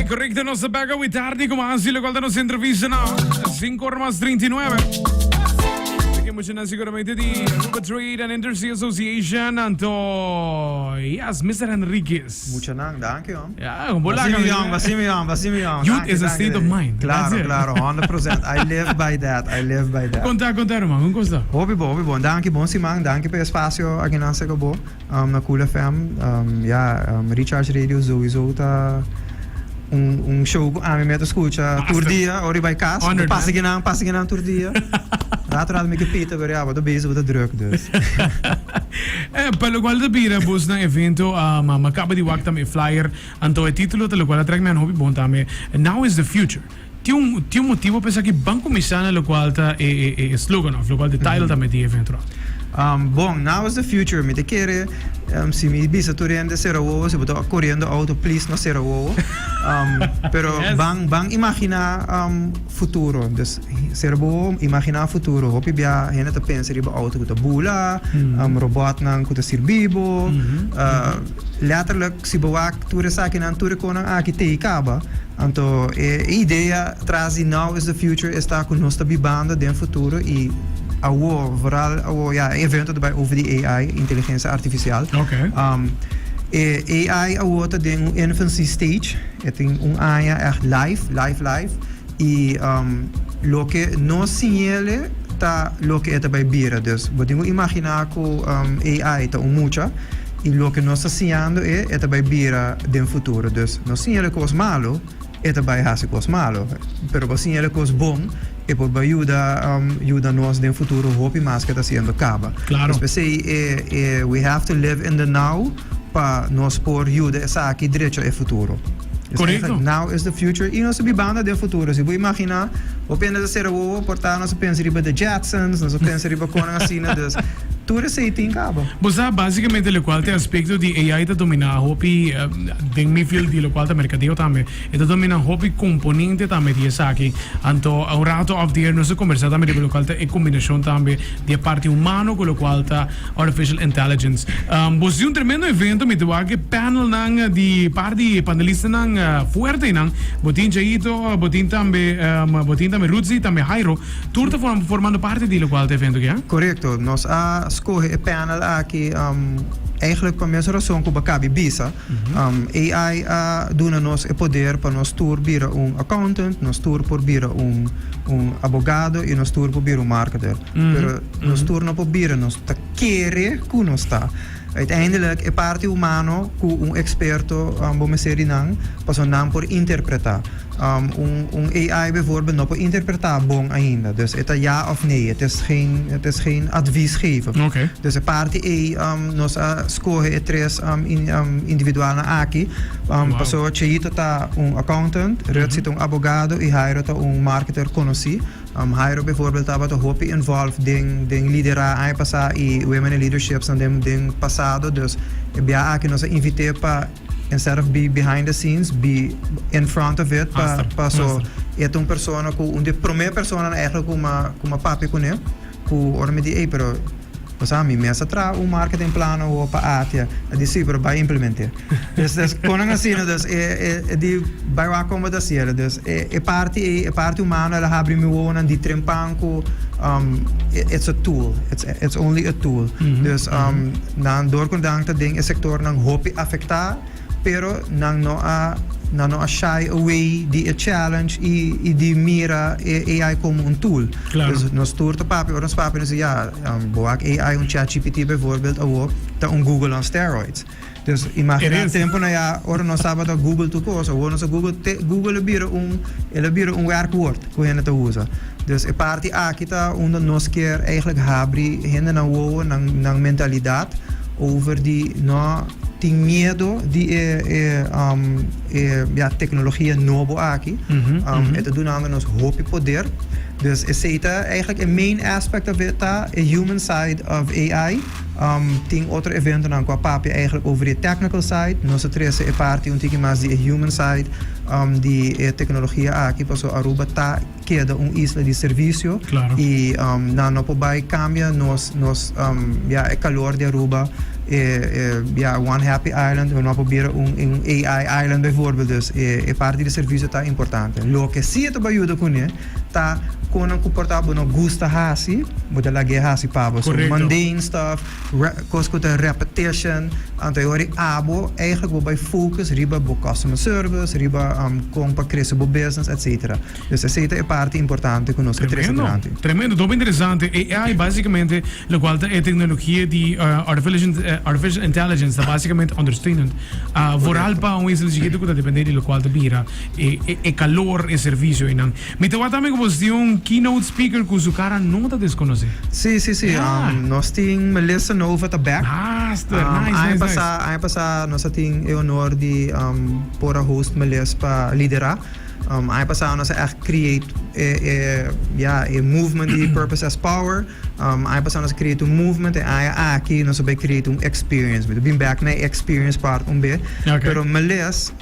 correcto, nos apaga muy tarde, como así lo cual nos entrevista, ¿no? 5:39. Seguramente di Aruba Trade and Industry Association Anto yes Mr. Enriquez. Mucho nang, danke hoor. Ja, een bola. Basimian. Youth is a state of mind. Claro, 100%. I live by that. Conta, man, hoe kost dat? Hobby bon. Danke bon Simang, danke per espacio aqui na Segobo. Na Cool FM. Recharge Radio sowieso ta show aan met de escucha tour dia, ori bij kaas. Passen gaan tour dia. Raad met Peter, maar ja, wat de bezig met de druk dus. Pelo qual de bira bus na evento, ma acaba de wakta me flyer, anto e título te lo qual track me hobby bon tame. Now is the future. Tinha motivo pensar que banco misana lo qual ta e slogan of, lo qual de title tame di evento. Bom, now is the future. Me te quere, se me bisa turende serawo, se boto correndo auto please no serawo. Pero yes. bang imagina futuro. Dus serawo imagina futuro. Hopi bia hena te pensa riba auto kuta bula, robot nang kuta sirbibo. Letterlijk si bewak toere saki nan toere konang aki te kaba. Anto idea trazi now is the future está com nós bibanda den futuro e vooral evento erbij over die AI, intelligentie artificial. Okay. AI awota den infancy stage. Het is echt live. E lo que nos signale ta lo que eta bij bira. Dus podemos imaginar que AI ta mucha e lo que nos está enseñando eta bij bira den futuro. Dus nos signale cos malo eta bij hasi cos malo. Pero nos signale cos bom e por ayuda nos den futuro hopi más que está haciendo caba. Claro. Dus we have to live in the now pa nos por ayuda esa aquí derecho e futuro. Correcto. Now is the future e nos bibanda del futuro. Se você imaginar, o pena de ser o portar nos pensa riba de Jetsons, nos pensa riba com assim, dus tudo isso aí tem cabo. Bosa basicamente lo qual te aspecto di AI ta domina hopi den mi field di lo qual ta mercadeo tambe. Eta domina hopi componente tambe di esaki. Anto a un rato of the year nos conversata tambe di lo qual ta e combinazione tambe di parte umano con lo qual ta artificial intelligence. Bosi un tremendo evento mi devo anche panel nang di parti panelista nang fuerte nang botin Jaito, botin tambe Ruzzi tambe Jairo. Turta formando parte di lo qual ta evento che? Correcto. Nos escolhe een panel aqui eigenlijk para minha razão que bacabi bisa AI dona nos o poder para nos tour bira accountant, nos tour por bira advogado e nos tour por bira marketer. Pero nos tour no por bira nos ta querer que nos sta. Uiteindelijk é parte humano com experto bom ser inang para não por interpretar. AI bijvoorbeeld nog interpretar bom ainda. Dus het is ja of nee. Het is geen advies geven. Okay. Dus een parte nos escolhe tres individual aqui. Passou cheito tá accountant, zit advogado e Jairo tá marketer conheci. Jairo bijvoorbeeld tá wat hopi involved ding lidera ai passar e women in leaderships en ding passado. Dus bia aqui nos invite para instead of be behind the scenes, be in front of it. So, é uma pessoa que primeira pessoa eigenlijk como papi com ele, que orme di pero mi mesa tra marketing plano o pa atia, disse pero vai implementar. Dus koning assim, dus die bij waar komen dat zien. Dus parte humana ela abre mi wona di trempanco. It's a tool. It's only a tool. Dus dan doorkondang dat ding is sector nang hopi affectar. Pero nang no a shy away di a challenge e di mira AI como un tool. Claro. Dus nos tour te papi or ons papi dus ja, boak AI un ChatGPT bijvoorbeeld ook ta un Google on steroids. Dus imagina tempo na ja or no sábado Google to koos or nos Google bira un werkwoord ko hen te usa. Dus e parti akita onder nos keer eigenlijk habri hen na wo nang mentalidad over die tem medo de tecnologia novo aqui. Het doen aan ons hoop poder. Dus is het eigenlijk een main aspect of it, a human side of AI. Tem outro evento na qua papi eigenlijk over de technical side. Nós três é parte tiki mas de human side de tecnologia aqui, passou Aruba tá queda isla de serviço. Claro. E não pode cambia é calor de Aruba. One Happy Island, we proberen AI Island bijvoorbeeld. Dus parte de serviço está importante. Lo que sí te ayuda con tá con un comportable no gusta hasi, bude lagi hasi pabo. So mundane stuff, koskota repetition, anto yori abo eigenlijk wel bij focus, riba bo customer service, riba com pa crescer bo business, etc. Dus essa é parte importante con nostro Tremendo, dopo interessante. AI basicamente lo qual è tecnologia di artificial intelligence, da basicamente understanding. Vooral pa un isla que depende de lo qual te bira e calor e servicio inang. Me te guarda me como si un keynote speaker cu su cara non da desconoce. Sì. Nós ting Melissa Nova ta back. Nice. Ai passa nós ting e honor di pora host Melissa pa lidera. Ai passa nós echt create a movement die purpose as power. Ai passa nós create un movement e ai aqui nós vai create un experience. We been back na experience part bit. Pero Melissa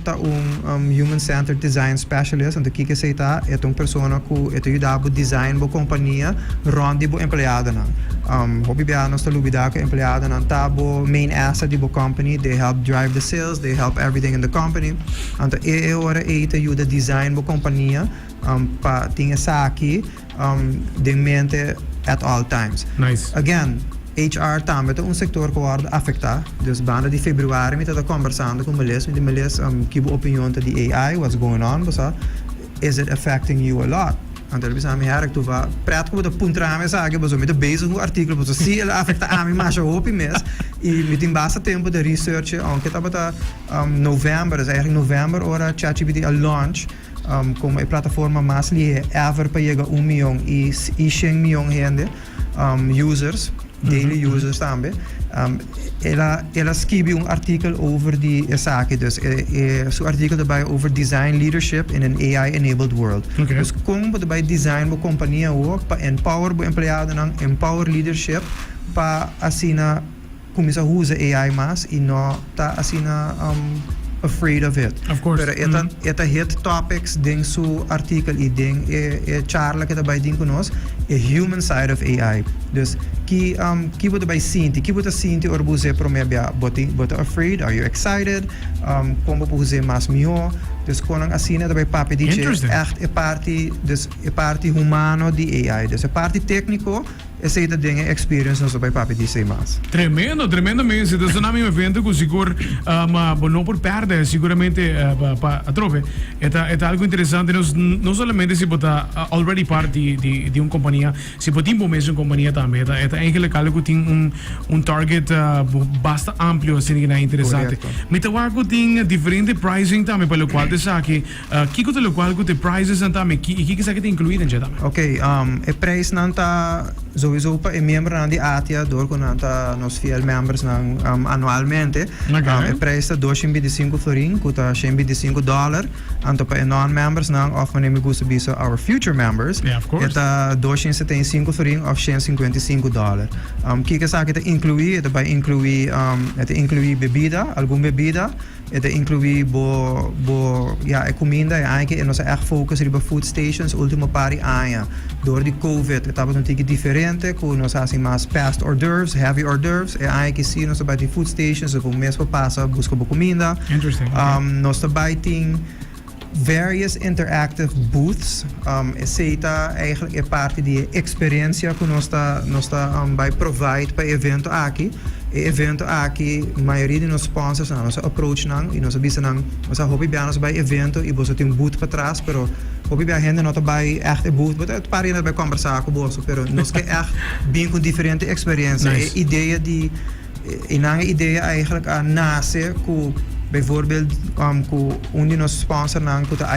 ta human centered design specialist, and kike sei ta un persona ku ajuda bo design bo companhia rondi bo empleado na. Hobby bia nós ta lubida ka empleado na tabo main asset di bo company, they help drive the sales, they help everything in the company. Anta ora te ajuda design bo companhia pa tinha saki de mente at all times. Nice. Again, HR também é sector que pode afetar. Dus banda de februari me tá conversando com Melissa, que opinião de AI, what's going on, is it affecting you a lot? Então ele disse, "Herk, tu vai prato com o puntrame sabe, mas me base com o artigo, mas se ele afeta a mim mais hope mes e me tem bastante tempo de research, aunque tá novembro, eigenlijk novembro, ora ChatGPT a launch. Como a plataforma mais li ever para chegar 1 milhão e 100 milhão gente users, daily users também. Ela escreve artikel over die zaken, dus zo'n artikel daarbij over design leadership in an AI-enabled world. Okay. Dus como daarbij design bo companhia ook, pa empower bo empleado nang empower leadership, pa asina kumisa huza AI mas, e no ta asina afraid of it. Of course. Pero eta hit topics ding su artikel i ding charla que daarbij ding konos a human side of AI. Dus ki wordt daarbij sinti, ki wordt sinti or buze promebia bota afraid, are you excited? Como buze mas mio. Dus konang asina daarbij papi dice echt e parti humano di AI. Dus e parti tecnico essa dingen experience nós vai papi dice mas. Tremendo mesmo. Então, na minha evento com seguro, não por perda, seguramente a trove. É algo interessante. Não somente se botar already parte de uma companhia, se botar mesmo uma companhia também. É eigenlijk algo que tem target bastante amplo, assim que é interessante. Mas tem tem diferente pricing também para o qual te saque. Que é o qual te prices também? Que sabe te incluir em também? Ok, o preço não tá sowieso pa membro na di ATIA door ko nanta nos fiel members ng anualmente. E preço $225 kuta $125. Anto pa non-members ng of manemi gusto bisa our future members. Yeah, of course. Eta $275 of $155. Kika sa kita incluir, ito ba incluir bebida, algum bebida. Ito incluir comida e anche nós echt focus riba food stations último pari anya. Door di COVID, ito ba tige diferente ku nós assim mais fast hors d'oeuvres, heavy hors d'oeuvres e anche sim nós ba di food stations ku mes pa passa busca bo comida. Interesting. Nós também tem various interactive booths. Essa eigenlijk é parte de experiência que nós vai provide para evento aqui. E evento aqui, a maioria de nossos sponsors, nós approach e nós avisamos, nós hobby nós vai evento e você tem booth para trás, pero hobby a gente não vai echt booth, mas het paar vai conversar com você, pero nós que echt bem com diferente experiência. Nice. Ideia eigenlijk nasce com bijvoorbeeld ku undi nos sponsor nang kuta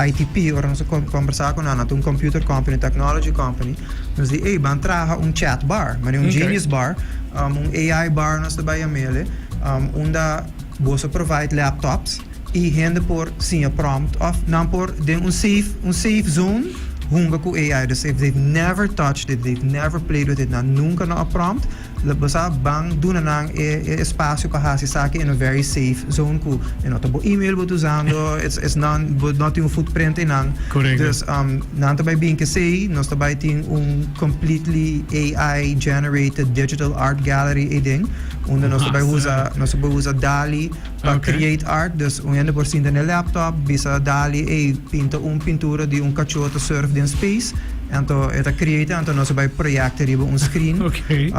ITP or nos conversar com na um computer company, technology company, nos di ban traha chat bar, mas genius bar, AI bar nos daarbij amele, unda você provide laptops e rende por sim a prompt of não por de safe zone hunga ku AI. Dus if they've never touched it, they've never played with it, nunca na a prompt, basta bang doon na espaço para hasi sa akin in a very safe zone ko. Tabo email bo usando, it's not yung footprint inang. Correct. Dus nanto by being kasi, nos tabay ting completely AI generated digital art gallery eding. Una nos tabay usa DALI para create art. Dus yan por sin na laptop, bisa DALI pinta pintura di cachorro surf din space. Então, esta create, então nós vai projetar riba screen. Okay.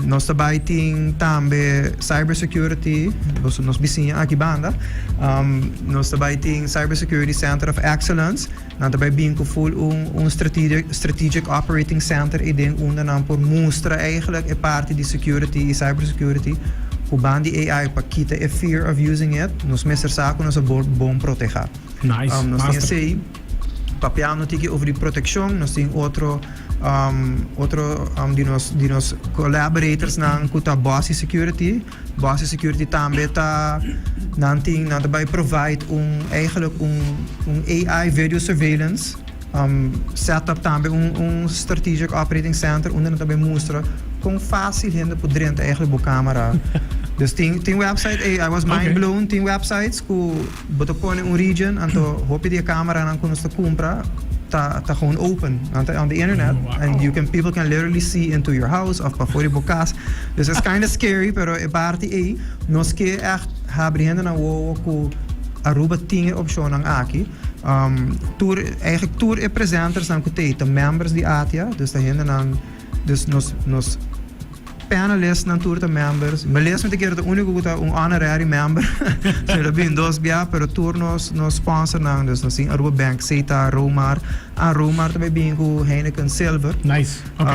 Nós também tem também cybersecurity, nós vizinha aqui banda. Nós também tem cybersecurity center of excellence. Nós também bem com full strategic operating center e den onder naam por mostra eigenlijk parte de security e cybersecurity. Kuban die AI para kita a fear of using it. Nós messer saco nós bom proteger. Nice. Nós tem sei papiano tiki over die protection, nós tem outro de nos collaborators na kuta Bossy Security. Bossy Security também tá nanting bij provide eigenlijk AI video surveillance setup também strategic operating center onde nós também mostra quão fácil ainda poderia eigenlijk bo camera. Dus tem website, I was mind blown, tem websites que boto põe region, então hoop die camera não quando você compra, tá gewoon open on the internet, and people can literally see into your house of voor je bokas. Dus it's kind of scary, pero e parte nós que echt hebben na wo ku Aruba tinge option ang aki. Tour e presenters ng kutete, members di atia, dus dahin nang dus nos panelists ng tour de members. Malias met keer de único que honorary member. Sila bin dos bia pero tour nos sponsor nang dus nos Aruba Bank, Zeta, Romar. Romar também bin com Heineken Silver. Nice. Okay.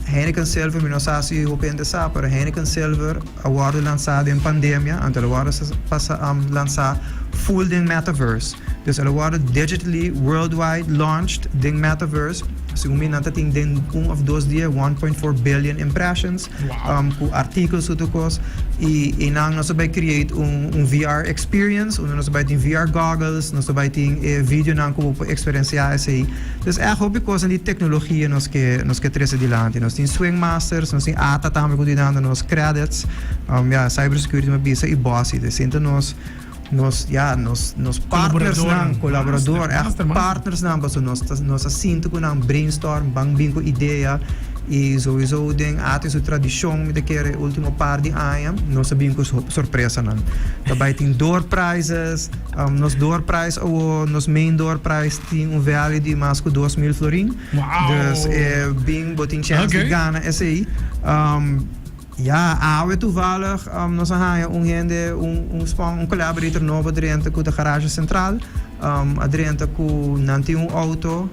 Heineken Silver nos asi opende sa pero Heineken Silver award lançado em pandemia, antel award passa lançar full ding metaverse. Dus ela award digitally worldwide launched ding metaverse. Según nata ting den of 2 dias 1.4 billion impressions. Wow. Com artigos utukos e nang nós vai create VR experience, onde nós vai ter VR goggles, nós vai ter vídeo nang como experienciar esse. Dus echt hoop ik was in die technologie nós que trece dilante. Nós tem swing masters, nós tem ata também cuidando nos credits. Cybersecurity mabisa e bossy. Dus sinto nos partners ng colaborador, partners ng baso nos asinto ko ng brainstorm, bang ko ideia e sowieso ding ate su tradisyon mi de kere ultimo par di ayam nos sabihin ko sorpresa nan. Tabay ting door prizes, nos door prize o nos main door prize ting value di mas ko 2,000 florin. Wow. Dus bing boting chance di gana SAI. Awe toevallig, nós collaborator novo adriente com a garagem central, adriente com nanti auto,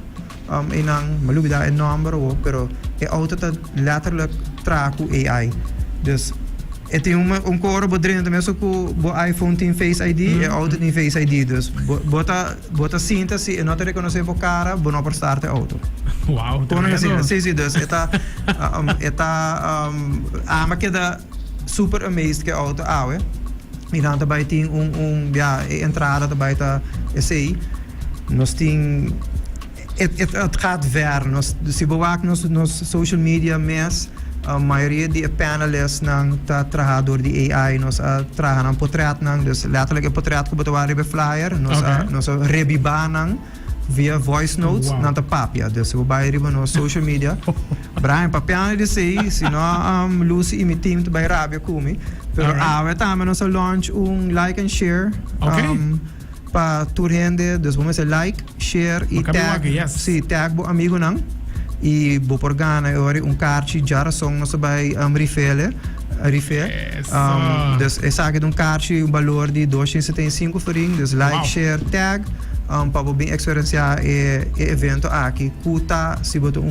malubi daar een nummer, pero e auto dat letterlijk traag com AI. Dus het is coro adriente mesmo com o iPhone tem Face ID, e auto tem Face ID, dus bota cinta se e não te reconhecer por cara, não por start auto. Wow, sim, dus ama queda super amazed que auto awe. E dan daarbij ting entrada daarbij ta SAI. Nos ting het gaat ver. Nos se bewaak nos social media mes. Maioria die panelists nang traha door die AI nos traha ng portret nang dus letterlijk een portret ko betawari be flyer nos rebiba nang via voice notes nang ta papia dus we bij riba no social media Brian papiano de sei sino Lucy imi team to by Rabia Kumi pero awe tama nos launch like and share pa turhende dus vamos like share e tag tag bo amigo nang e bo porgana ori kaartje jara song nos by refill. Dus é saque kaartje valor de 275 florin dus like share tag para bem experienciar evento aqui kuta se boto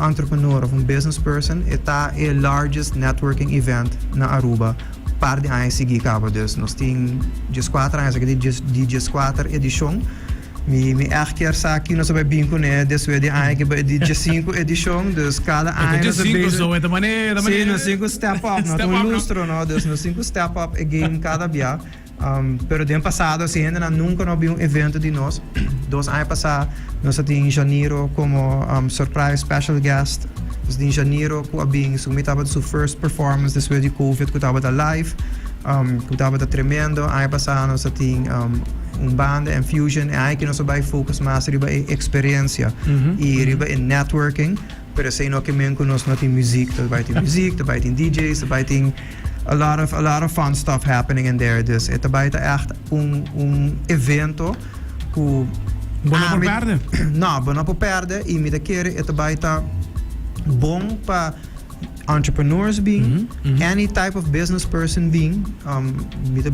entrepreneur of business person está largest networking event na Aruba par de anos seguir cabo dus nós tem 14 anos aqui de 14 edição mi echt keer sa aqui nós vai bem com dus we de 5 edição dus cada ano nós bezig de maneira sim nós 5 step up nós lustro no dus nós 5 step up again cada dia. Pero de ano passado assim ainda nunca não vi evento de nós. 2 anos passados nós tínhamos em janeiro como surprise special guest Dus in janeiro ku abing sumita ba su first performance después de COVID ku taba da live. Ku taba da tremendo. Ay pasano sa ting banda and fusion. Ay kino so by focus mas riba e experiência e riba in networking. Pero say no que men kunos not in muziek, dat bij in muziek, dat bij in DJs, dat bij in a lot of fun stuff happening in there. Dus het bij echt evento ku Bono por perde. No, bono por perde e me kere het bij bom pa entrepreneurs being, any type of business person being,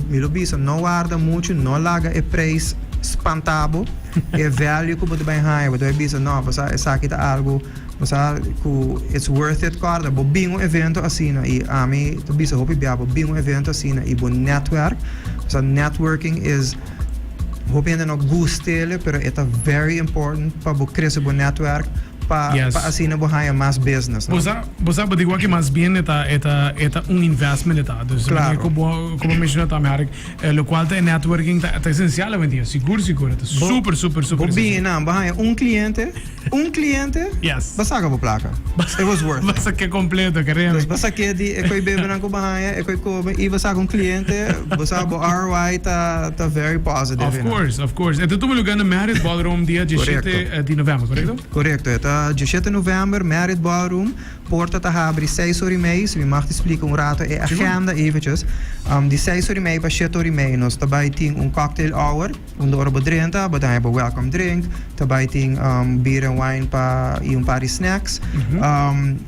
milo bisa no guarda mucho, no laga e preço spantabo, e value ku bodo bij high, bodo bisa no, basta esa kita algo, basta ku it's worth it guarda, bo bingo evento asina e ami to bisa hopi biabo bingo evento asina e bo network, so networking is hopi ainda no gustele, pero it's very important pa bo crescer bo network. Pa asina bohaya más business. Você pode dizer que mais bem é investment dus claro. Como mencionou também, o qual é networking tá essencial hoje em dia, seguro, é super. Bem, não, bohaya cliente, yes. Basaga bo placa. It was worth. Basta que completo, queremos. Dus basta que di ekoi bebe na ko bohaya, ekoi ko e basaga cliente, basaga bo ROI tá very positive. Of course. Então tu lugar no Marriott Ballroom dia 17 de novembro, correto? Correto. 17 novembro, Marriott Ballroom, porta tá abre 6h30, se me mag te explicar rato a agenda eventjes. Die 6h30 para 7h30 nós também tem cocktail hour, hora para 30, para dar welcome drink, também tem beer and wine para par snacks.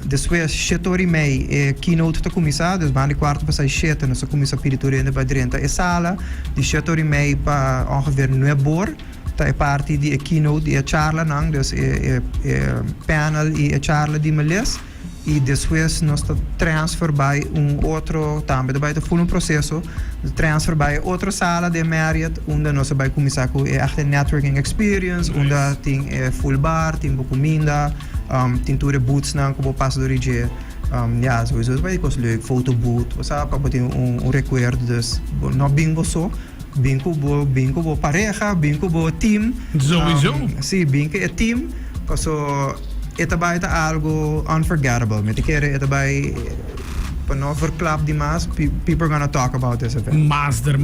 Depois 7h30 keynote tá começar, dus van de quarto para 7 nós começa a pedir para 30 e sala, de 7h30 para ongeveer 9h. Tá parte de keynote e a charla nang, dus panel e a charla de meles e depois nós transfer by outro também daarbij full processo transfer by outra sala de Marriott onde nós vai começar com a networking experience onde tem full bar, tem comida, tem tour booths nang como passa do dia. Ja, sowieso vai kos leuk fotobooth, was apa pati recuerdo dus no bingo so. Bingo bo pareja, bingo bo team. Sowieso. Sim, bingo é team. Paso ita ba ita algo unforgettable. Met kere ita ba no verklap di mas, people are gonna talk about this event. Master.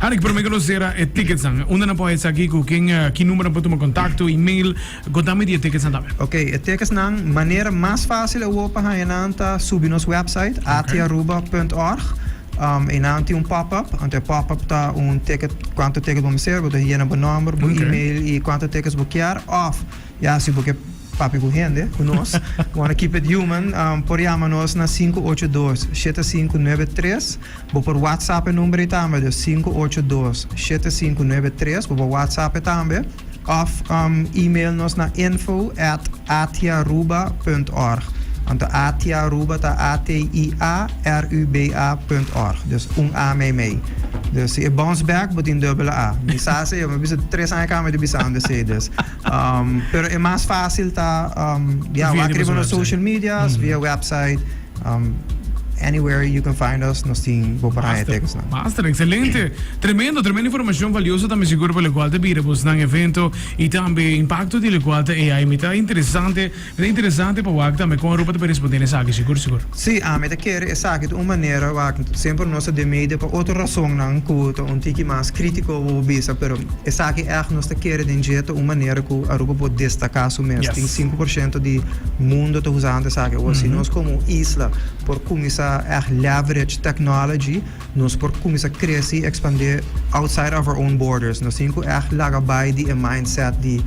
Harik por me conoscera e tickets ang. Una na po ay sa giku que número po tumo contacto, email, godami di tickets ang dami. Okay, e tickets nang maneira mais fácil é o pa hayananta subir nos website atiaruba.org. E não tem pop-up, então pop-up tá ticket, quanto ticket vamos ser, botar aí no número, no e-mail e quanto tickets vou querer, off, já se porque papi com rende, conosco, wanna keep it human, por chama-nos na 582-7593, vou por WhatsApp número também, de 582-7593, vou por WhatsApp também, of e-mail-nos na info@atiaruba.org. Então, atiaruba tá atiaruba.org. Dus A mee. Dus je bounce back, but in dubbele A. Misase, eu me bisa 3 anos cá, mas de bisa onde sei dus. Pero é mais fácil tá, escrever nos social medias, via website, anywhere you can find us, nós temos boas Master, excelente. Tremenda informação valiosa também seguro pelo qual te viramos num evento e também impacto de qual te AI. Me tá interessante para o que também com a Aruba para responder essa aqui, seguro. Sim, me tá querer essa aqui de uma maneira que sempre nós de meio para outra razão não que tique mais crítico ou bisa, pero essa aqui é nós tá querer de jeito uma maneira que a Aruba pode destacar o mês. Tem 5% de mundo tá usando essa aqui. Ou se nós como isla por começar a leverage technology, nós por começar a crescer e expandir outside of our own borders. Nós temos que lagar bij die mindset die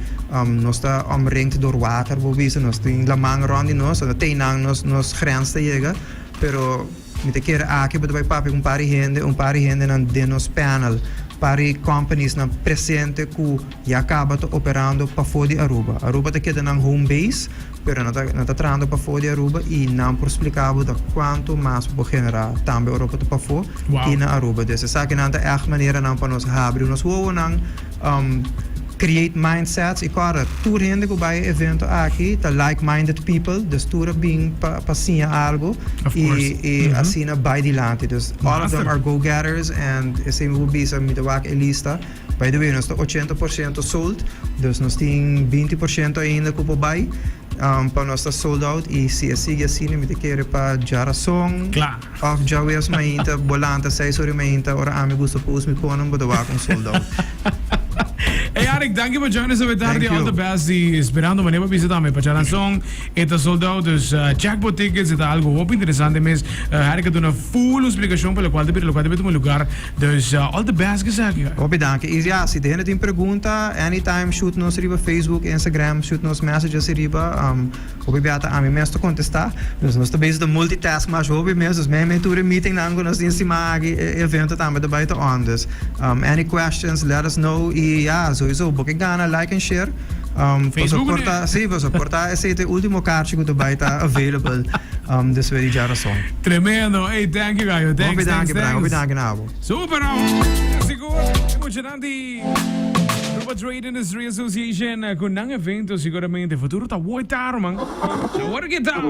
nós está omringd door water, nós temos lamang rond nós, dat teinang nós grens te chegar, pero met keer aqui bij papi um par gente nan de nos panel. Para companies na presente que já acaba operando para fora de Aruba. Aruba está quedando na home base, pero não está trabalhando para fora de Aruba e não por explicar quanto mais pode generar também Aruba para fora e na Aruba. Então, essa que não é a maneira para nós abrir nós vamos create mindsets e cara tour gente que vai evento aqui tá like-minded people dus tour bem para sim algo e assim by dilante dus all of them are go-getters and esse will be some mitawak elista by the way nós tá 80% sold dus nós tem 20% ainda que vai para nós está sold out e se sigue assim, me te quer para Jarasong. Claro. Of já o mainta, bolanta 6 horas mainta, ora a me gusta pus me pôr num bodoar com sold out. Hey Arik, thank you for joining us with Thank tarde. All you. the best. E esperando maneira para visitar me para song. Eta sold out dus jackpot tickets eta algo muito interessante mas Arik dá uma full explicação pelo qual deve um lugar. Dus all the best gezegd. Bedankt. E ja, se de tem pergunta, anytime shoot nos riba Facebook, Instagram, shoot nos messages riba. Beata a mim mesmo contestar. Nós estamos de multitask, mas hobby mesmo, me tour meeting nango nos em cima evento também da baita ondas. Any questions, let us know. E ja, sowieso, boek gana, like and share. Facebook Vou suportar esse último card que vai estar available this very Jarasong. Tremendo. Hey, thank you guys. Thanks. Bedankt, Nabo. Super. Siguro, emocionante. Aruba Trade Industry Association com nan evento seguramente futuro tá muito caro, man. Agora que tá.